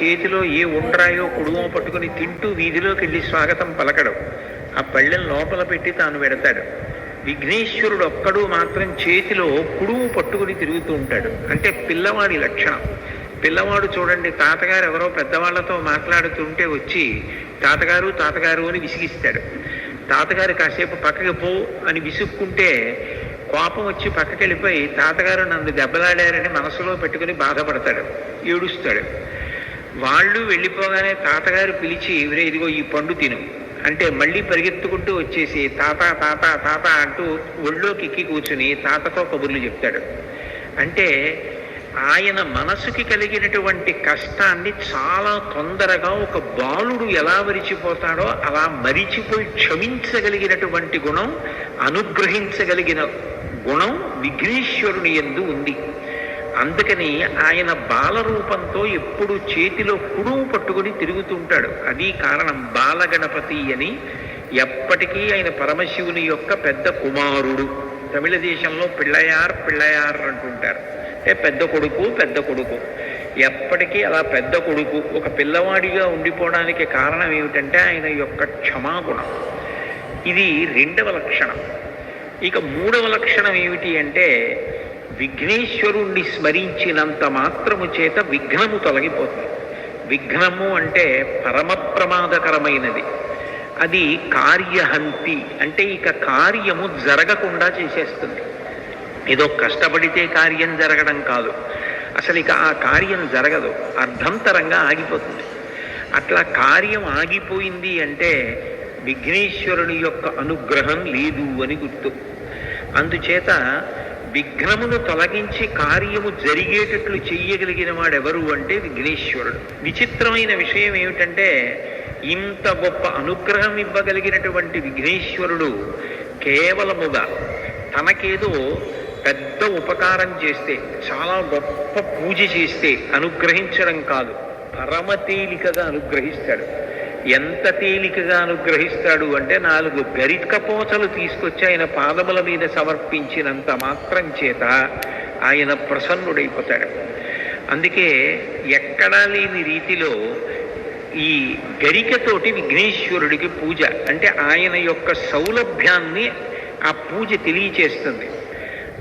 చేతిలో ఏ ఉండ్రాయో కుడుమో పట్టుకుని తింటూ వీధిలోకి వెళ్ళి స్వాగతం పలకడం, ఆ పళ్ళెం లోపల పెట్టి తాను పెడతాడు. విఘ్నేశ్వరుడు ఒక్కడు మాత్రం చేతిలో కుడుము పట్టుకుని తిరుగుతూ ఉంటాడు. అంటే పిల్లవాడి లక్షణం. పిల్లవాడు చూడండి, తాతగారు ఎవరో పెద్దవాళ్లతో మాట్లాడుతుంటే వచ్చి తాతగారు తాతగారు అని విసిగిస్తాడు. తాతగారు కాసేపు పక్కకి పో అని విసుక్కుంటే కోపం వచ్చి పక్కకి వెళ్ళిపోయి తాతగారు నన్ను దెబ్బలాడారని మనసులో పెట్టుకుని బాధపడతాడు, ఏడుస్తాడు. వాళ్ళు వెళ్ళిపోగానే తాతగారు పిలిచి ఇదిగో ఈ పండు తిను అంటే మళ్ళీ పరిగెత్తుకుంటూ వచ్చేసి తాత తాత తాత అంటూ ఒళ్ళోకి ఎక్కి కూర్చుని తాతతో కబుర్లు చెప్తాడు. అంటే ఆయన మనసుకి కలిగినటువంటి కష్టాన్ని చాలా తొందరగా ఒక బాలుడు ఎలా మరిచిపోతాడో అలా మరిచిపోయి క్షమించగలిగినటువంటి గుణం, అనుగ్రహించగలిగిన గుణం విఘ్నేశ్వరుని యందు ఉంది. అందుకని ఆయన బాలరూపంతో ఎప్పుడు చేతిలో కుడుము పట్టుకుని తిరుగుతుంటాడు. అది కారణం. బాలగణపతి అని ఎప్పటికీ ఆయన పరమశివుని యొక్క పెద్ద కుమారుడు. తమిళ దేశంలో పిళ్ళయార్ పిళ్ళయార్ అంటుంటారు. అంటే పెద్ద కొడుకు పెద్ద కొడుకు. ఎప్పటికీ అలా పెద్ద కొడుకు ఒక పిల్లవాడిగా ఉండిపోవడానికి కారణం ఏమిటంటే ఆయన యొక్క క్షమాగుణం. ఇది రెండవ లక్షణం. ఇక మూడవ లక్షణం ఏమిటి అంటే విఘ్నేశ్వరుణ్ణి స్మరించినంత మాత్రము చేత విఘ్నము తొలగిపోతుంది. విఘ్నము అంటే పరమ ప్రమాదకరమైనది. అది కార్యహంతి, అంటే ఇక కార్యము జరగకుండా చేసేస్తుంది. ఏదో కష్టపడితే కార్యం జరగడం కాదు, అసలు ఇక ఆ కార్యం జరగదు, అర్ధంతరంగా ఆగిపోతుంది. అట్లా కార్యం ఆగిపోయింది అంటే విఘ్నేశ్వరుని యొక్క అనుగ్రహం లేదు అని గుర్తు. అందుచేత విఘ్నమును తొలగించి కార్యము జరిగేటట్లు చెయ్యగలిగిన వాడెవరు అంటే విఘ్నేశ్వరుడు. విచిత్రమైన విషయం ఏమిటంటే ఇంత గొప్ప అనుగ్రహం ఇవ్వగలిగినటువంటి విఘ్నేశ్వరుడు కేవలముగా తనకేదో పెద్ద ఉపకారం చేస్తే, చాలా గొప్ప పూజ చేస్తే అనుగ్రహించడం కాదు, పరమ తేలికగా అనుగ్రహిస్తాడు. ఎంత తేలికగా అనుగ్రహిస్తాడు అంటే 4 గరికపోచలు తీసుకొచ్చి ఆయన పాదముల మీద సమర్పించినంత మాత్రం చేత ఆయన ప్రసన్నుడైపోతాడు. అందుకే ఎక్కడా లేని రీతిలో ఈ గరికతోటి విఘ్నేశ్వరుడికి పూజ అంటే ఆయన యొక్క సౌలభ్యాన్ని ఆ పూజ తెలియచేస్తుంది.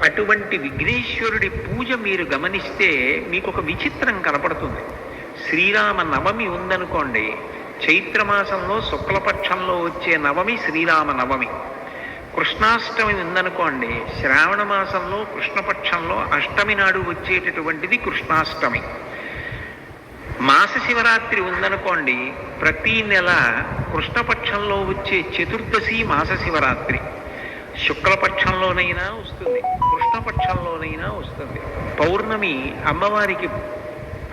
అటువంటి విఘ్నేశ్వరుడి పూజ మీరు గమనిస్తే మీకు ఒక విచిత్రం కనపడుతుంది. శ్రీరామ నవమి ఉందనుకోండి, చైత్రమాసంలో శుక్లపక్షంలో వచ్చే నవమి శ్రీరామ నవమి. కృష్ణాష్టమి ఉందనుకోండి, శ్రావణ మాసంలో కృష్ణపక్షంలో అష్టమి నాడు వచ్చేటటువంటిది కృష్ణాష్టమి. మాస శివరాత్రి ఉందనుకోండి, ప్రతి నెల కృష్ణపక్షంలో వచ్చే చతుర్దశి మాస శివరాత్రి. శుక్లపక్షంలోనైనా వస్తుంది, కృష్ణపక్షంలోనైనా వస్తుంది. పౌర్ణమి అమ్మవారికి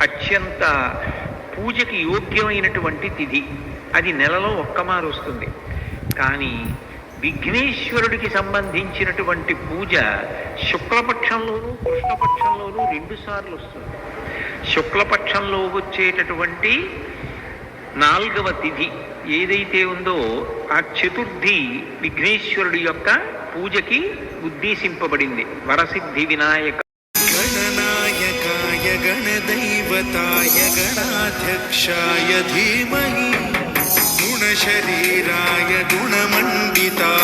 అత్యంత పూజకి యోగ్యమైనటువంటి తిథి, అది నెలలో ఒక్కమారు వస్తుంది. కానీ విఘ్నేశ్వరుడికి సంబంధించినటువంటి పూజ శుక్లపక్షంలోనూ కృష్ణపక్షంలోనూ 2 సార్లు వస్తుంది. శుక్లపక్షంలో వచ్చేటటువంటి 4వ తిథి ఏదైతే ఉందో ఆ చతుర్థి విఘ్నేశ్వరుడి యొక్క పూజకి ఉద్దేశింపబడింది. వరసిద్ధి వినాయక గణనాయకాయ గణదైవతాయ గణాధ్యక్షాయ ధీమహి గుణశరీరాయ గుణమండితాయ